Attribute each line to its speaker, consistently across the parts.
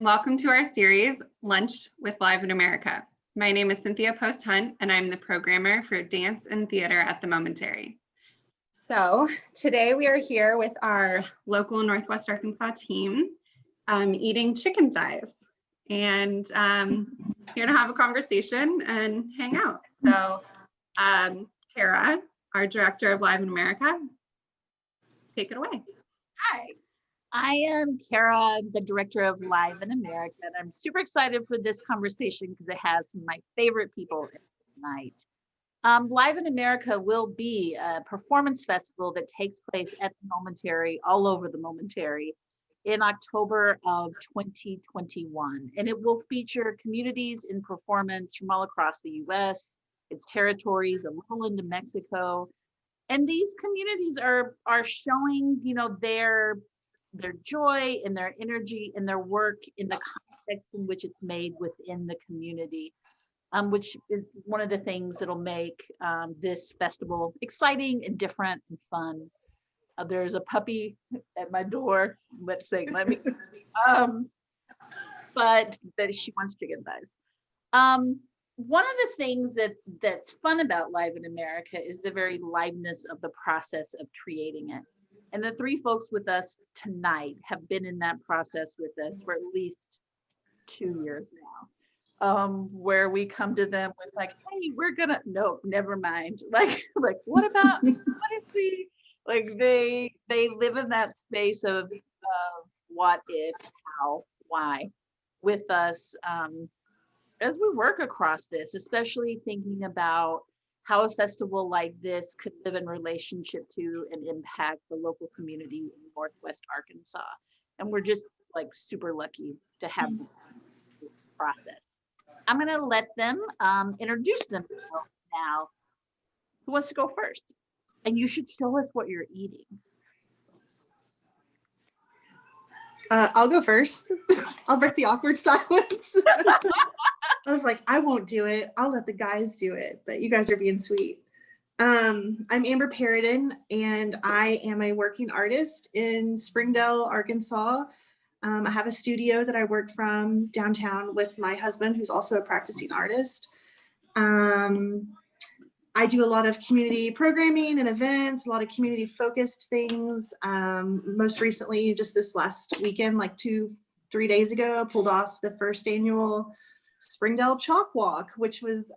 Speaker 1: Welcome to our series, Lunch with Live in America. My name is Cynthia Post Hunt, and I'm the programmer for dance and theater at the Momentary. So today we are here with our local Northwest Arkansas team eating chicken thighs and here to have a conversation and hang out. So Carra, our director of Live in America, take it away.
Speaker 2: Hi. I am Carra, the director of Live in America, and I'm super excited for this conversation because it has some of my favorite people tonight. Live in America will be a performance festival that takes place at the Momentary, all over the Momentary, in October of 2021. And it will feature communities in performance from all across the US, its territories, a little into Mexico. And these communities are showing, their joy and their energy and their work in the context in which it's made within the community, which is one of the things that'll make this festival exciting and different and fun. There's a puppy at my door. Let me, but that she wants chicken thighs. One of the things that's fun about Live in America is the very liveness of the process of creating it. And the three folks with us tonight have been in that process with us for at least 2 years now, where we come to them with like, hey, no, never mind. Like what about, what if we, like they live in that space of what if, how, why with us as we work across this, especially thinking about how a festival like this could live in relationship to and impact the local community in Northwest Arkansas. And we're just like super lucky to have this process. I'm gonna let them introduce themselves now. Who wants to go first? And you should show us what you're eating.
Speaker 3: I'll go first. I'll break the awkward silence. I was like, I won't do it. I'll let the guys do it, but you guys are being sweet. I'm Amber Perrodin, and I am a working artist in Springdale, Arkansas. I have a studio that I work from downtown with my husband, who's also a practicing artist. I do a lot of community programming and events, a lot of community focused things. Most recently, just this last weekend, like 2-3 days ago, I pulled off the first annual Springdale Chalk Walk, which was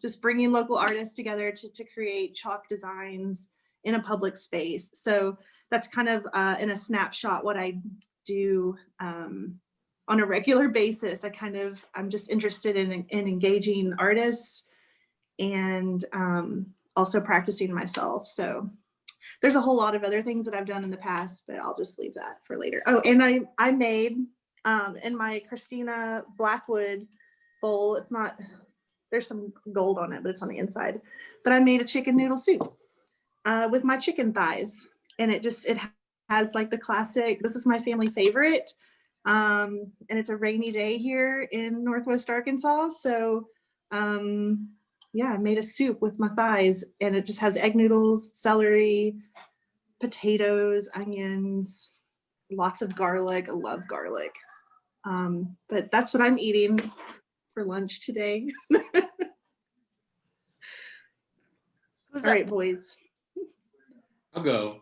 Speaker 3: just bringing local artists together to create chalk designs in a public space. So that's kind of in a snapshot what I do on a regular basis. I'm just interested in engaging artists and also practicing myself. So there's a whole lot of other things that I've done in the past, but I'll just leave that for later. Oh, and I made in my Christina Blackwood bowl, there's some gold on it, but it's on the inside. But I made a chicken noodle soup with my chicken thighs. And it has like the classic, this is my family favorite. And it's a rainy day here in Northwest Arkansas. So yeah, I made a soup with my thighs, and it just has egg noodles, celery, potatoes, onions, lots of garlic. I love garlic. But that's what I'm eating for lunch today. All right, boys.
Speaker 4: I'll go.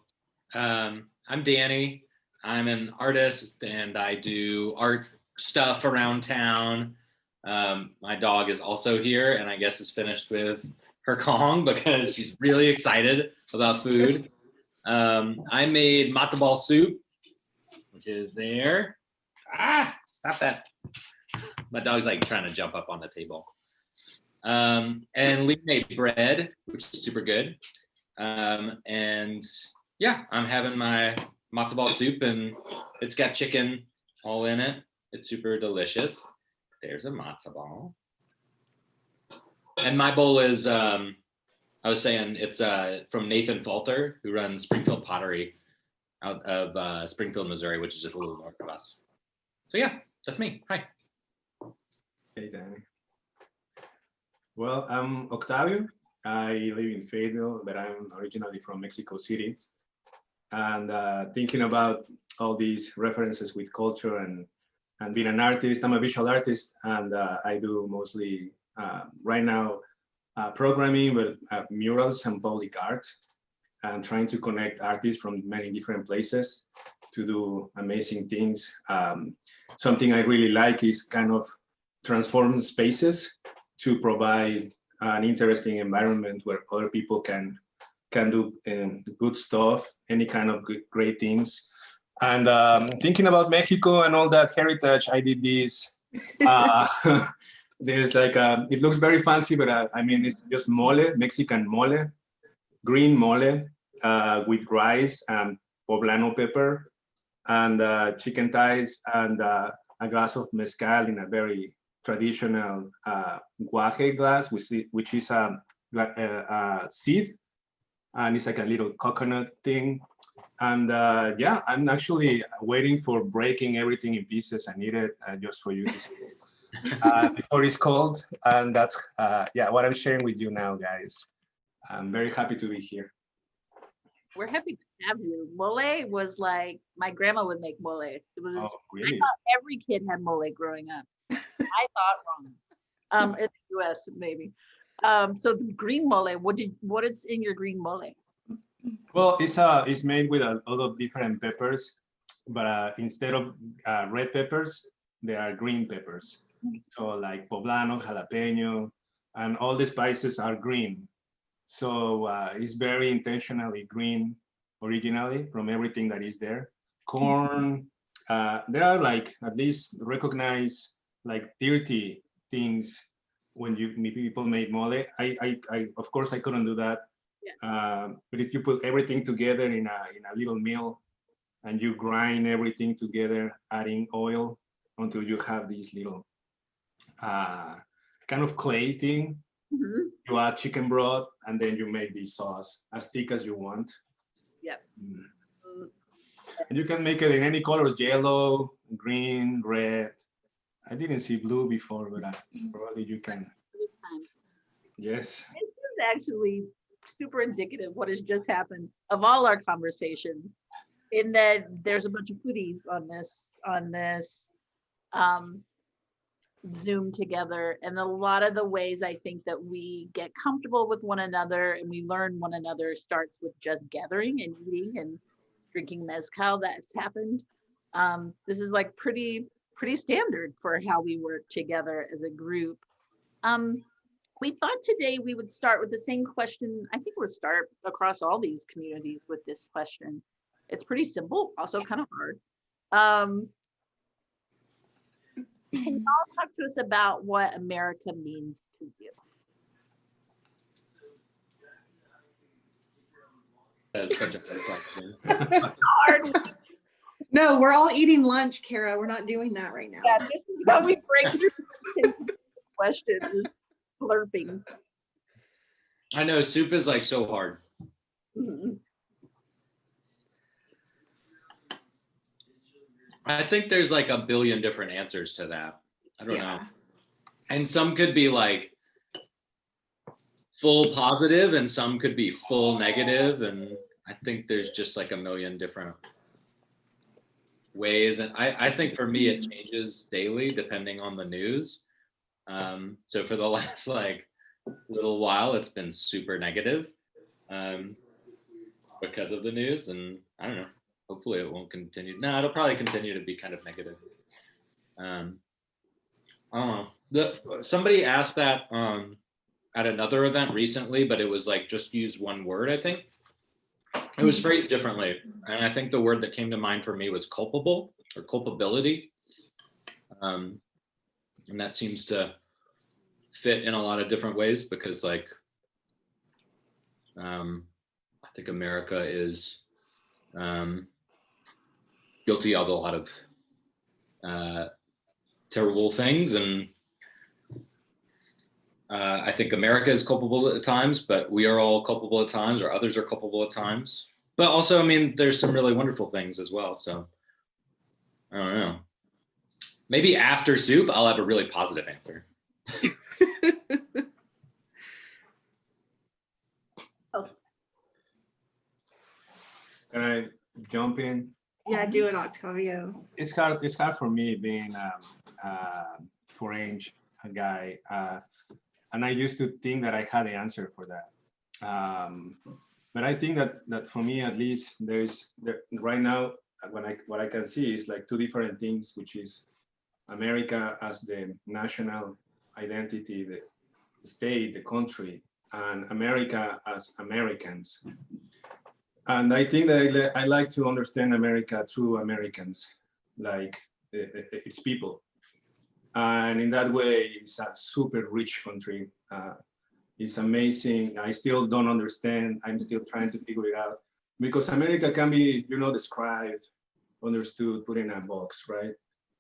Speaker 4: I'm Danny. I'm an artist and I do art stuff around town. My dog is also here and I guess is finished with her Kong because she's really excited about food. I made matzo ball soup, which is there. Stop that. My dog's like trying to jump up on the table. And Lee made bread, which is super good. And yeah, I'm having my matzo ball soup and it's got chicken all in it. It's super delicious. There's a matzo ball. And my bowl is, I was saying, it's from Nathan Falter, who runs Springfield Pottery out of Springfield, Missouri, which is just a little north of us. So yeah, that's me. Hi.
Speaker 5: Hey, Danny. Well, I'm Octavio. I live in Fayetteville, but I'm originally from Mexico City. And thinking about all these references with culture and and being an artist. I'm a visual artist, and I do mostly right now programming with murals and public art, and trying to connect artists from many different places to do amazing things. Something I really like is kind of transform spaces to provide an interesting environment where other people can do good stuff, any kind of great things. And thinking about Mexico and all that heritage, I did this. There's like, it looks very fancy, but I mean, it's just mole, Mexican mole, green mole with rice and poblano pepper and chicken thighs and a glass of mezcal in a very traditional guaje glass, which is a seed, and it's like a little coconut thing. And yeah, I'm actually waiting for breaking everything in pieces and eat it just for you to see before it's cold. And that's yeah, what I'm sharing with you now, guys. I'm very happy to be here.
Speaker 2: We're happy to have you. Mole was like, my grandma would make mole. It was,
Speaker 5: Oh, really?
Speaker 2: I thought every kid had mole growing up. I thought wrong. In the US, maybe. So the green mole, what is in your green mole?
Speaker 5: Well, it's made with a lot of different peppers, but instead of red peppers, there are green peppers. So like poblano, jalapeno, and all the spices are green. So it's very intentionally green originally from everything that is there. Corn, there are like at least recognized like 30 things when people make mole. I of course I couldn't do that. Yeah. But if you put everything together in a little mill and you grind everything together, adding oil until you have this little kind of clay thing. Mm-hmm. You add chicken broth and then you make this sauce as thick as you want.
Speaker 2: Yep.
Speaker 5: Mm. And you can make it in any colors, yellow, green, red. I didn't see blue before, but probably you can.
Speaker 2: This time.
Speaker 5: Yes.
Speaker 2: This is actually super indicative of what has just happened of all our conversations, in that there's a bunch of foodies on this Zoom together, and a lot of the ways I think that we get comfortable with one another and we learn one another starts with just gathering and eating and drinking mezcal. That's happened. This is like pretty standard for how we work together as a group. We thought today we would start with the same question. I think we'll start across all these communities with this question. It's pretty simple, also kind of hard. Can you all talk to us about what America means to you?
Speaker 4: That's such a good question.
Speaker 2: Hard.
Speaker 3: No, we're all eating lunch, Carra. We're not doing that right now.
Speaker 2: Yeah, this is how we break through questions. Slurping.
Speaker 4: I know soup is like so hard.
Speaker 2: Mm-hmm.
Speaker 4: I think there's like a billion different answers to that. I don't know. And some could be like full positive and some could be full negative. And I think there's just like a million different ways. And I think for me, it changes daily depending on the news. So for the last like little while, it's been super negative because of the news. And I don't know. Hopefully it won't continue. No, it'll probably continue to be kind of negative. I don't know. Somebody asked that at another event recently, but it was like just use one word, I think. It was phrased differently. And I think the word that came to mind for me was culpable or culpability. And that seems to fit in a lot of different ways because like, I think America is guilty of a lot of terrible things, and I think America is culpable at times, but we are all culpable at times, or others are culpable at times. But also, I mean, there's some really wonderful things as well. So I don't know. Maybe after soup, I'll have a really positive answer.
Speaker 5: Can I jump in?
Speaker 3: Yeah, do it, Octavio.
Speaker 5: It's hard for me being foreign guy, and I used to think that I had the answer for that. But I think that for me, at least, right now what I can see is like two different things, which is America as the national identity, the state, the country, and America as Americans. And I think that I like to understand America through Americans, like its people. And in that way, it's a super rich country. It's amazing. I still don't understand. I'm still trying to figure it out, because America can be, described, understood, put in a box, right?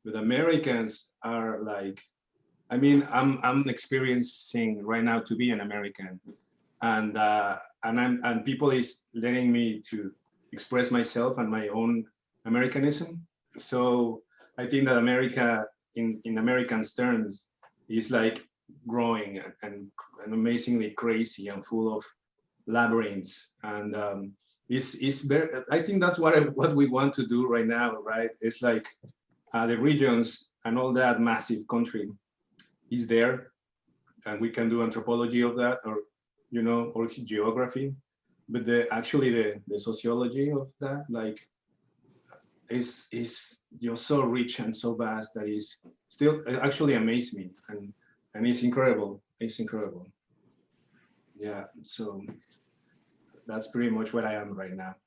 Speaker 5: But Americans are like, I mean, I'm experiencing right now to be an American, and people is letting me to express myself and my own Americanism. So I think that America, in Americans terms, is like growing and amazingly crazy and full of labyrinths, and it's very, I think that's what we want to do right now, right? It's like the regions and all that massive country is there, and we can do anthropology of that, or or geography, but actually the sociology of that, like, is so rich and so vast that is still actually amazes me, and it's incredible. It's incredible. Yeah, so that's pretty much what I am right now.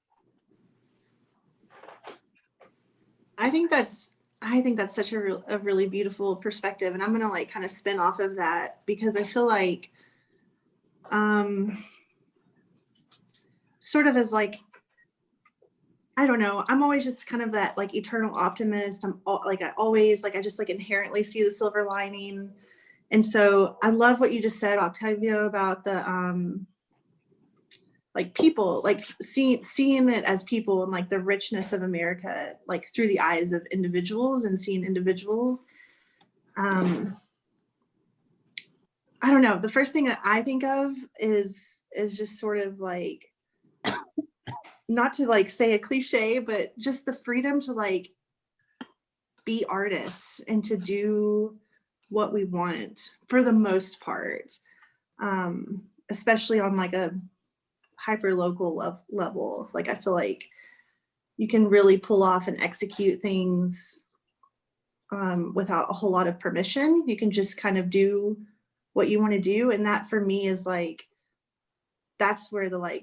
Speaker 3: I think that's such a really beautiful perspective, and I'm gonna like kind of spin off of that, because I feel like sort of as like, I don't know, I'm always just kind of that like eternal optimist. I just like inherently see the silver lining. And so I love what you just said, Octavio, about the like people, like seeing it as people, and like the richness of America, like through the eyes of individuals, and seeing individuals. I don't know. The first thing that I think of is just sort of like, not to like say a cliche, but just the freedom to like be artists and to do what we want for the most part, especially on like a hyper local level. Like I feel like you can really pull off and execute things without a whole lot of permission. You can just kind of do what you want to do, and that for me is like, that's where the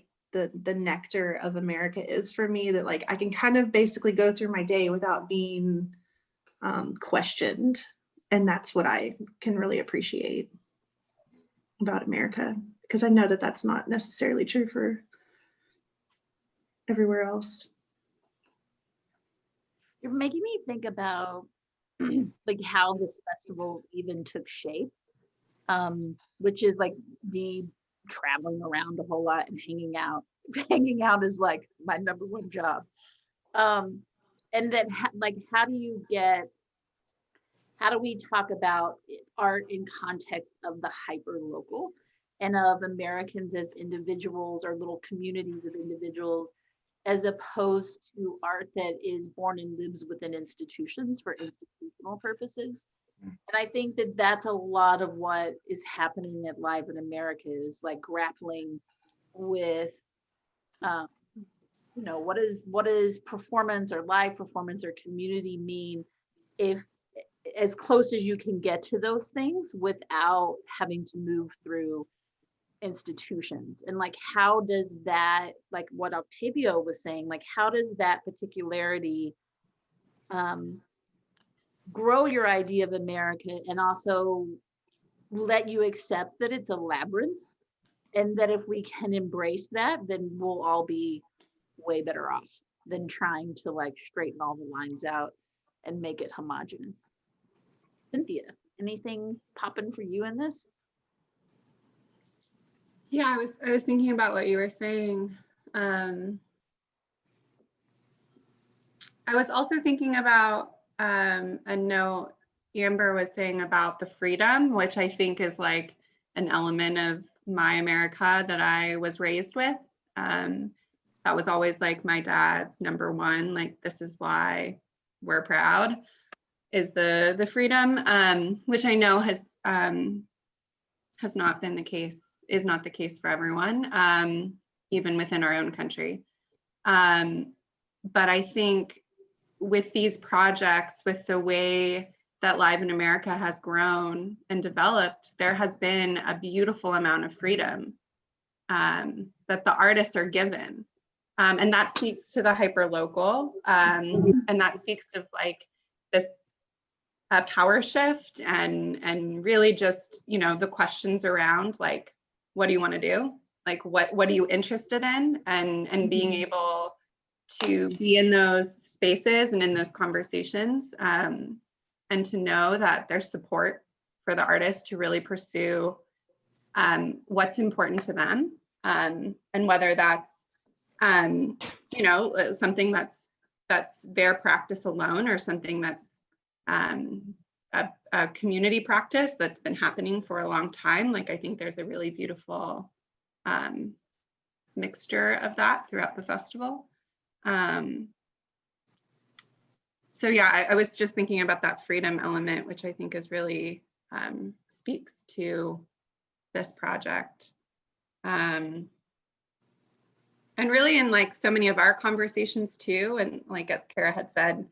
Speaker 3: nectar of America is for me, that like I can kind of basically go through my day without being questioned. And that's what I can really appreciate about America, because I know that that's not necessarily true for everywhere else.
Speaker 2: You're making me think about like how this festival even took shape, which is like me traveling around a whole lot and hanging out. Hanging out is like my number one job. And then like, how do we talk about art in context of the hyper local and of Americans as individuals or little communities of individuals, as opposed to art that is born and lives within institutions for institutional purposes? And I think that that's a lot of what is happening at Live in America, is like grappling with, what is performance or live performance or community mean, if as close as you can get to those things without having to move through institutions. And like, how does that, like what Octavio was saying, like how does that particularity grow your idea of America, and also let you accept that it's a labyrinth, and that if we can embrace that, then we'll all be way better off than trying to like straighten all the lines out and make it homogenous. Cynthia, anything popping for you in this?
Speaker 1: Yeah, I was thinking about what you were saying. I was also thinking about a note Amber was saying about the freedom, which I think is like an element of my America that I was raised with. that was always like my dad's number one, like this is why we're proud, is the freedom, which I know has not been the case, is not the case for everyone, even within our own country. But I think with these projects, with the way that Live in America has grown and developed, there has been a beautiful amount of freedom that the artists are given. And that speaks to the hyper-local, and that speaks of like this power shift and really just, you know, the questions around like, what do you want to do? Like, what are you interested in? And being able to be in those spaces and in those conversations, and to know that there's support for the artist to really pursue what's important to them, and whether that's you know, something that's their practice alone, or something that's a community practice that's been happening for a long time. Like, I think there's a really beautiful mixture of that throughout the festival. So yeah, I was just thinking about that freedom element, which I think is really speaks to this project. And really in like so many of our conversations too, and like as Carra had said,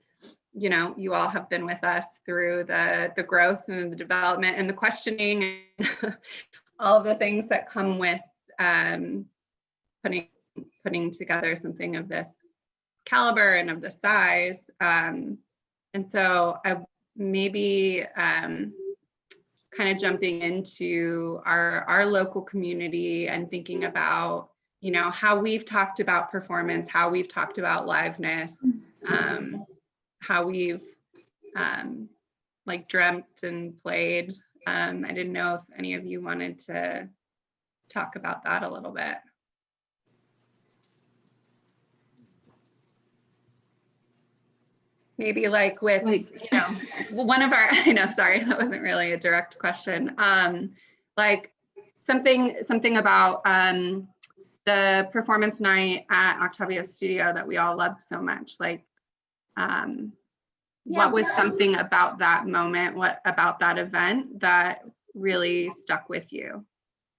Speaker 1: you know, you all have been with us through the growth and the development and the questioning and all of the things that come with putting together something of this caliber and of the size. And so I maybe kind of jumping into our local community and thinking about, you know, how we've talked about performance, how we've talked about liveness, how we've like dreamt and played. I didn't know if any of you wanted to talk about that a little bit. Maybe like with, you know, one of our, I know, sorry, that wasn't really a direct question. Like something about the performance night at Octavio's studio that we all loved so much. Like, what was something about that moment, what about that event that really stuck with you?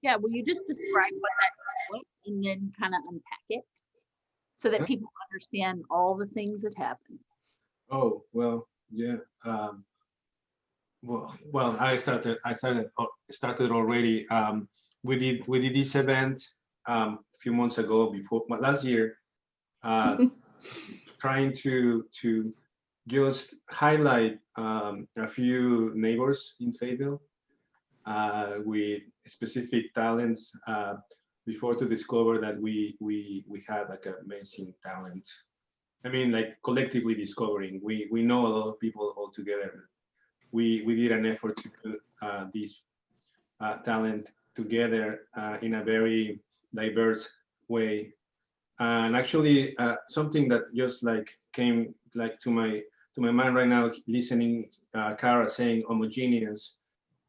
Speaker 2: Yeah, will you just describe what that was and then kind of unpack it so that people understand all the things that happened?
Speaker 5: Oh, well, yeah. Well, I started already. We did this event a few months ago, last year, trying to just highlight a few neighbors in Fayetteville with specific talents before to discover that we had like amazing talent. I mean, like collectively discovering. We know a lot of people all together. We did an effort to put this talent together in a very diverse way. And actually, something that just like came like to my mind right now, listening Carra saying homogeneous.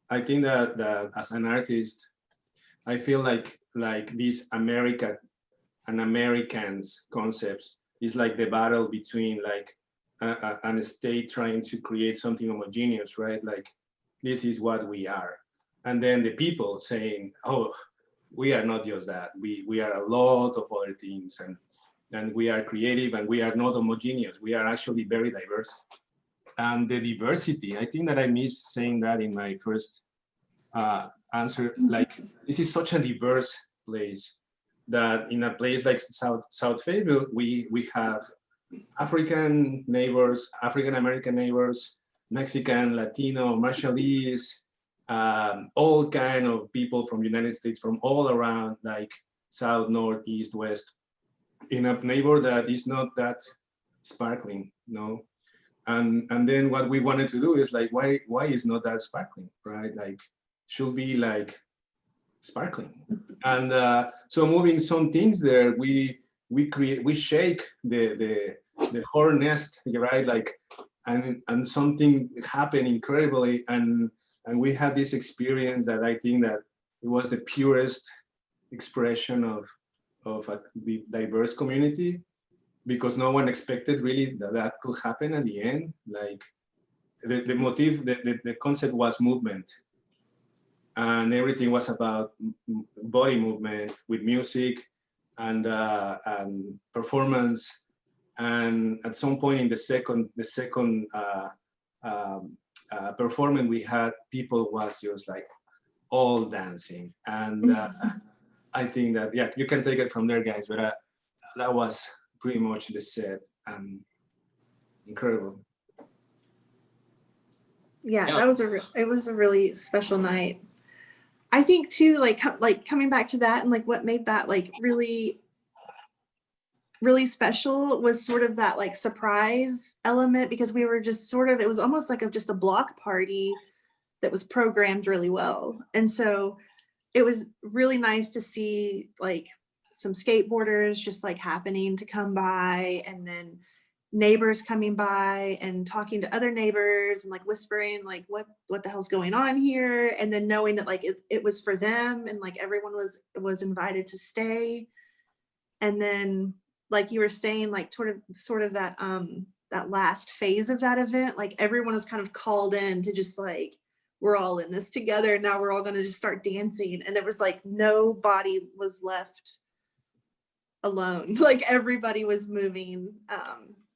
Speaker 5: I think that as an artist, I feel like this America and Americans concepts is like the battle between like a state trying to create something homogeneous, right? Like this is what we are, and then the people saying, oh, we are not just that. We are a lot of other things, and we are creative, and we are not homogeneous. We are actually very diverse. And the diversity, I think that I missed saying that in my first answer. Like this is such a diverse place that in a place like South Fayetteville, we have African neighbors, African American neighbors, Mexican, Latino, Marshallese, all kind of people from the United States, from all around, like South, North, East, West, in a neighbor that is not that sparkling, you know. And then what we wanted to do is like, why is not that sparkling, right? Like, should be like sparkling. And so moving some things there, we shake the horror nest, right? Like, and something happened incredibly, and we had this experience that I think that it was the purest expression of a diverse community, because no one expected really that could happen at the end. Like the motif, the concept was movement, and everything was about body movement with music and performance. And at some point in the second performance we had, people was just like all dancing. And I think that, yeah, you can take it from there, guys, but that was pretty much the set. Incredible.
Speaker 3: Yeah,
Speaker 4: Yeah.
Speaker 3: that was it was a really special night. I think too, like coming back to that, and like what made that like really special was sort of that like surprise element, because we were just sort of, it was almost like just a block party that was programmed really well. And so it was really nice to see like some skateboarders just like happening to come by, and then neighbors coming by and talking to other neighbors and like whispering like what the hell's going on here, and then knowing that like it was for them, and like everyone was invited to stay. And then like you were saying, like sort of that that last phase of that event, like everyone was kind of called in to just like, we're all in this together, and now we're all going to just start dancing. And it was like nobody was left alone. Like everybody was moving.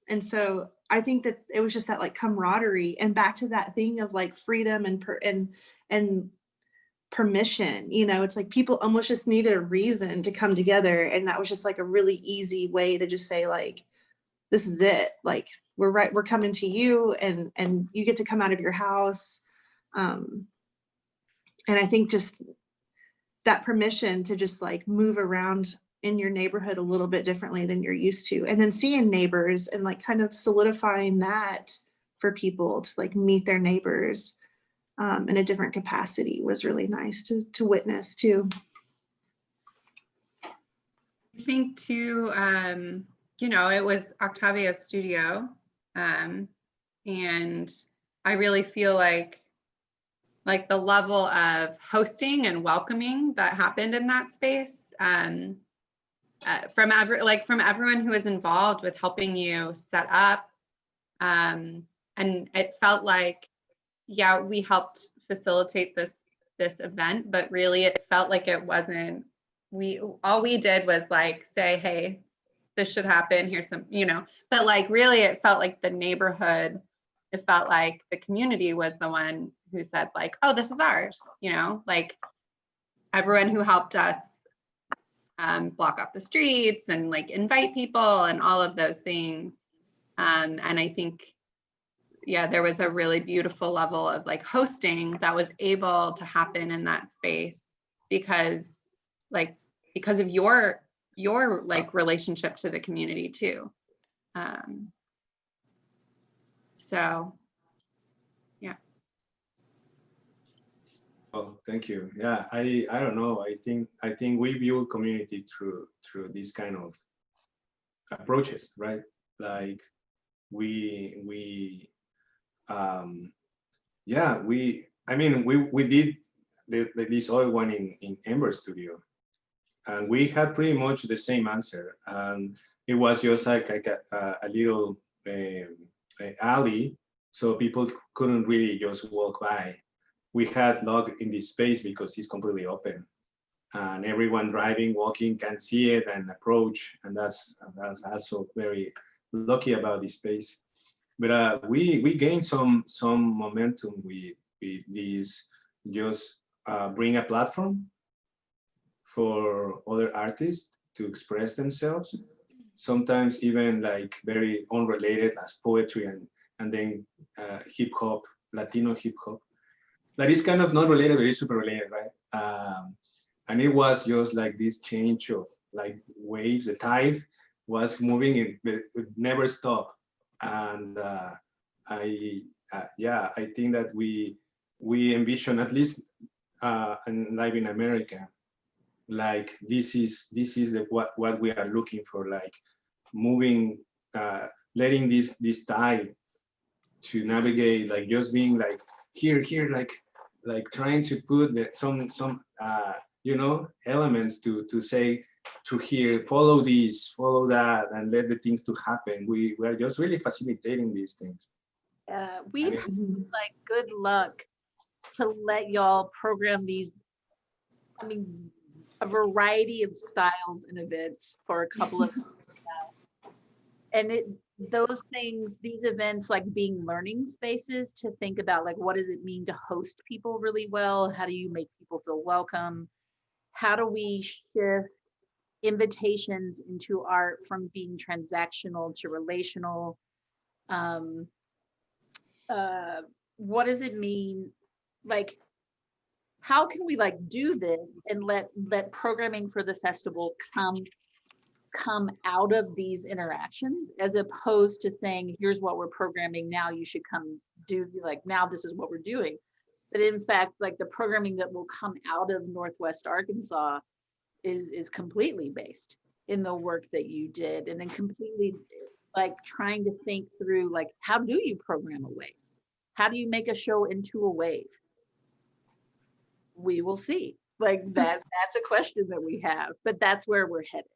Speaker 3: And so I think that it was just that like camaraderie, and back to that thing of like freedom and permission. You know, it's like people almost just needed a reason to come together, and that was just like a really easy way to just say like, this is it. Like we're coming to you, and you get to come out of your house. And I think just that permission to just like move around in your neighborhood a little bit differently than you're used to, and then seeing neighbors and like kind of solidifying that for people to like meet their neighbors in a different capacity was really nice to witness too.
Speaker 1: I think too, you know, it was Octavio's studio, and I really feel like the level of hosting and welcoming that happened in that space, from everyone who was involved with helping you set up, and it felt like, yeah, we helped facilitate this event, but really it felt like it wasn't, all we did was like say, hey, this should happen, here's some, you know, but like really it felt like the neighborhood, it felt like the community was the one who said like, oh, this is ours, you know, like everyone who helped us block off the streets and like invite people and all of those things. And I think, yeah, there was a really beautiful level of like hosting that was able to happen in that space because of your like relationship to the community too. So yeah.
Speaker 5: Oh, thank you. Yeah, I don't know. I think we build community through these kind of approaches, right? Like we yeah, I mean we did this other one in Amber studio, and we had pretty much the same answer. And it was just like a little alley, so people couldn't really just walk by. We had Log in this space because it's completely open, and everyone driving, walking can see it and approach, and that's also very lucky about this space. But we gained some momentum with this, just bring a platform for other artists to express themselves, sometimes even like very unrelated as poetry and then hip hop, Latino hip hop. That is kind of not related, but it's super related, right? And it was just like this change of like waves, the tide was moving, it never stopped. And yeah, I think that we envision, at least in Live in America, like this is what we are looking for, like moving, letting this tide to navigate, like just being like here, like trying to put some you know, elements to say through here, follow this, follow that, and let the things to happen. We are just really facilitating these things.
Speaker 2: We've had like good luck to let y'all program these, I mean, a variety of styles and events for a couple of months now. And those things, these events, like being learning spaces to think about, like, what does it mean to host people really well? How do you make people feel welcome? How do we shift invitations into art from being transactional to relational? What does it mean? Like, how can we like do this and let programming for the festival come out of these interactions, as opposed to saying, here's what we're programming now, you should come do, like, now this is what we're doing. But in fact, like, the programming that will come out of Northwest Arkansas is completely based in the work that you did, and then completely like trying to think through, like, how do you program a wave? How do you make a show into a wave? We will see. Like, that's a question that we have, but that's where we're headed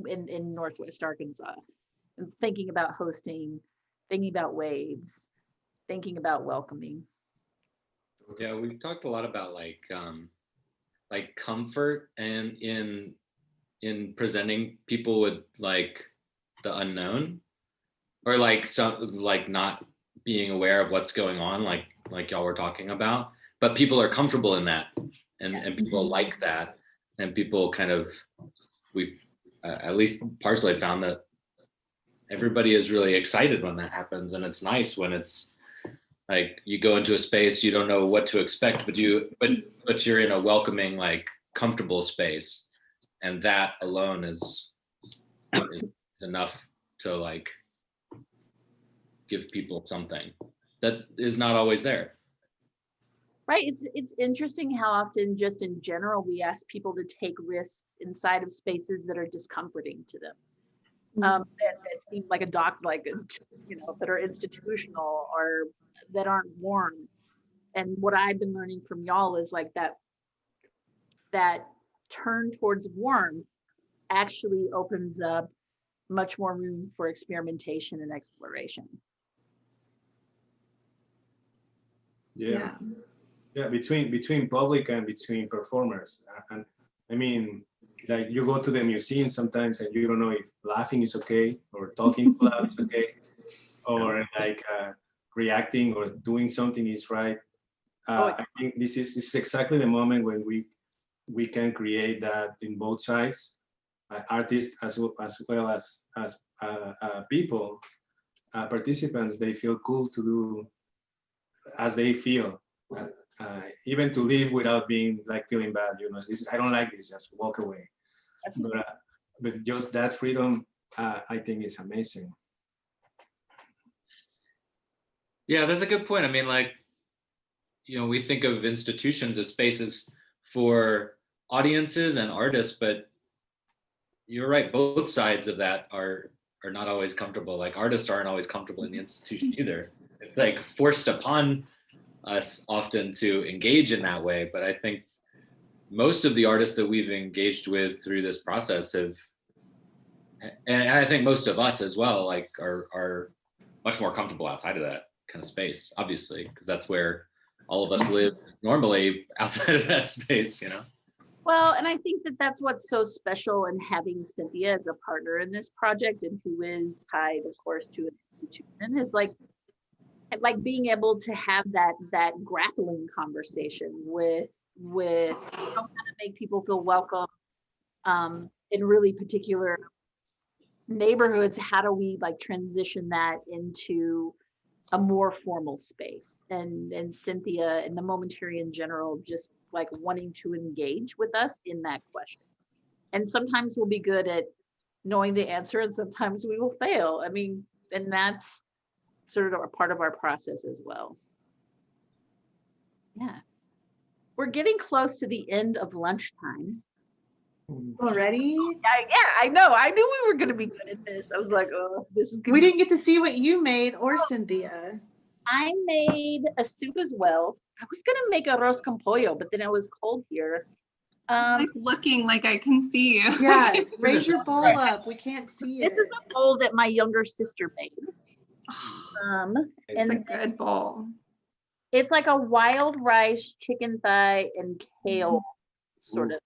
Speaker 2: in Northwest Arkansas. And thinking about hosting, thinking about waves, thinking about welcoming.
Speaker 4: Yeah, we talked a lot about like comfort and in presenting people with like the unknown, or like some like not being aware of what's going on, like y'all were talking about, but people are comfortable in that, and people like that, and people kind of, we've at least partially found that everybody is really excited when that happens, and it's nice when it's like you go into a space, you don't know what to expect, but you're in a welcoming, like comfortable space, and that alone is enough to like give people something that is not always there.
Speaker 2: Right. It's interesting how often, just in general, we ask people to take risks inside of spaces that are discomforting to them. That seem like a that are institutional or that aren't warm. And what I've been learning from y'all is like that turn towards warmth actually opens up much more room for experimentation and exploration.
Speaker 5: Yeah, between public and between performers. And I mean, like, you go to the museum sometimes and you don't know if laughing is okay, or talking loud is okay, or like reacting or doing something is right. I think this is exactly the moment when we can create that in both sides, artists as well as people, participants. They feel cool to do as they feel. Even to leave without being like feeling bad, I don't like this, just walk away. But just that freedom, I think is amazing.
Speaker 4: Yeah, that's a good point. I mean, like, we think of institutions as spaces for audiences and artists, but you're right, both sides of that are not always comfortable. Like, artists aren't always comfortable in the institution either. It's like forced upon us often to engage in that way, but I think most of the artists that we've engaged with through this process have, and I think most of us as well, like are much more comfortable outside of that kind of space, obviously, because that's where all of us live normally, outside of that space,
Speaker 2: Well, and I think that's what's so special in having Cynthia as a partner in this project, and who is tied, of course, to an institution, is like being able to have that grappling conversation with how to make people feel welcome in really particular neighborhoods. How do we like transition that into a more formal space? And Cynthia and the Momentary in general just like wanting to engage with us in that question. And sometimes we'll be good at knowing the answer, and sometimes we will fail. I mean, and that's sort of a part of our process as well. Yeah. We're getting close to the end of lunchtime.
Speaker 3: Already?
Speaker 2: Yeah, I know. I knew we were going to be good at this. I was like, oh, this is good.
Speaker 3: We didn't get to see what you made, or Cynthia.
Speaker 2: I made a soup as well. I was going to make arroz con pollo, but then it was cold here.
Speaker 1: Like looking like I can see you.
Speaker 3: Yeah, raise your bowl up. We can't see
Speaker 2: This
Speaker 3: it.
Speaker 2: is a bowl that my younger sister made.
Speaker 1: It's a
Speaker 2: And
Speaker 1: good bowl.
Speaker 2: it's like a wild rice, chicken thigh, and kale sort of.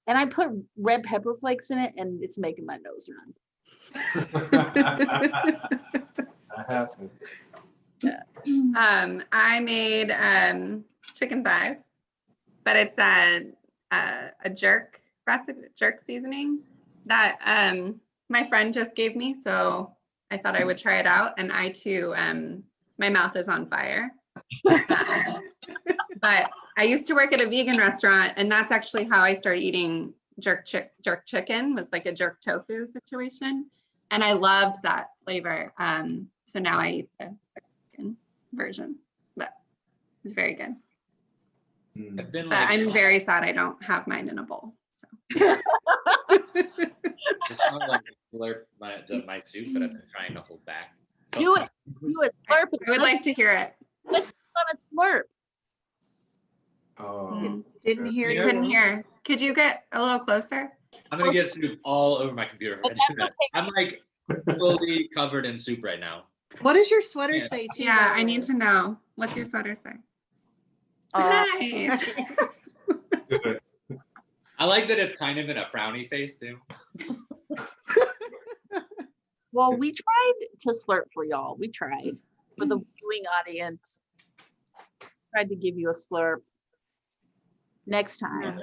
Speaker 2: And I put red pepper flakes in it, and it's making my nose run.
Speaker 5: That happens.
Speaker 1: I made chicken thighs, but it's a jerk recipe, jerk seasoning that my friend just gave me. So I thought I would try it out. And I too, my mouth is on fire. But I used to work at a vegan restaurant, and that's actually how I started eating jerk chicken, was like a jerk tofu situation. And I loved that flavor. So now I eat the chicken version, but it's very good.
Speaker 4: I've been
Speaker 1: But
Speaker 4: like,
Speaker 1: I'm very sad I don't have mine in a bowl. So
Speaker 4: just want to like slurp my soup, but I've been trying to hold back.
Speaker 2: Do it. Do it. Slurp it.
Speaker 1: I would like to hear it.
Speaker 2: Let's on a slurp.
Speaker 5: Oh,
Speaker 3: Didn't hear
Speaker 1: I
Speaker 3: you.
Speaker 1: couldn't hear. Could you get a little closer?
Speaker 4: I'm gonna get soup all over my computer. If I do that. I'm like fully covered in soup right now.
Speaker 3: What does your sweater
Speaker 4: Yeah.
Speaker 3: say too?
Speaker 1: Yeah,
Speaker 3: by
Speaker 1: I
Speaker 3: the
Speaker 1: need
Speaker 3: way?
Speaker 1: to know. What's your sweater say?
Speaker 2: Uh,
Speaker 1: Nice.
Speaker 5: good.
Speaker 4: I like that it's kind of in a frowny face too.
Speaker 2: Well, we tried to slurp for y'all. We tried for the viewing audience. Tried to give you a slurp. Next time.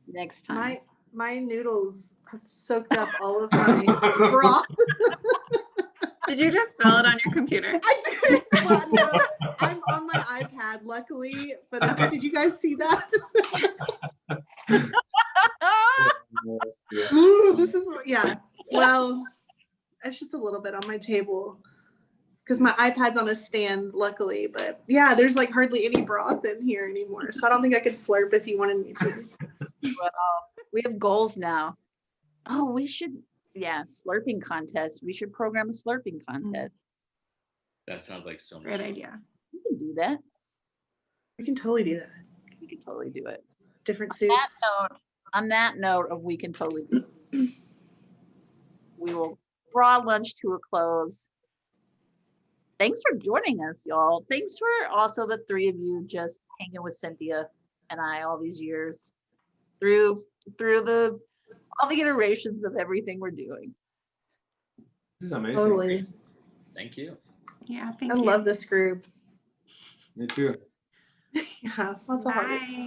Speaker 2: Next time.
Speaker 3: My noodles have soaked up all of my broth.
Speaker 1: Did you just spell it on your computer?
Speaker 3: I did. Well, no, I'm on my iPad, luckily. But did you guys see that? Ooh, this is yeah. Well, it's just a little bit on my table because my iPad's on a stand, luckily. But yeah, there's like hardly any broth in here anymore, so I don't think I could slurp if you wanted me to.
Speaker 2: We have goals now. Oh, we should, yeah, slurping contest. We should program a slurping contest.
Speaker 4: That sounds like so much
Speaker 1: Great
Speaker 4: fun.
Speaker 1: idea.
Speaker 2: We can do that.
Speaker 3: We can totally do that.
Speaker 2: We can totally do it.
Speaker 3: Different
Speaker 2: That
Speaker 3: soups.
Speaker 2: note, on that note of we can totally do it, we will draw lunch to a close. Thanks for joining us, y'all. Thanks for also the three of you just hanging with Cynthia and I all these years through all the iterations of everything we're doing.
Speaker 5: This is amazing.
Speaker 3: Totally.
Speaker 4: Thank you.
Speaker 1: Yeah, thank
Speaker 3: I
Speaker 1: you.
Speaker 3: love this group.
Speaker 5: Me too.
Speaker 3: Yeah, lots of hearts.
Speaker 1: Bye.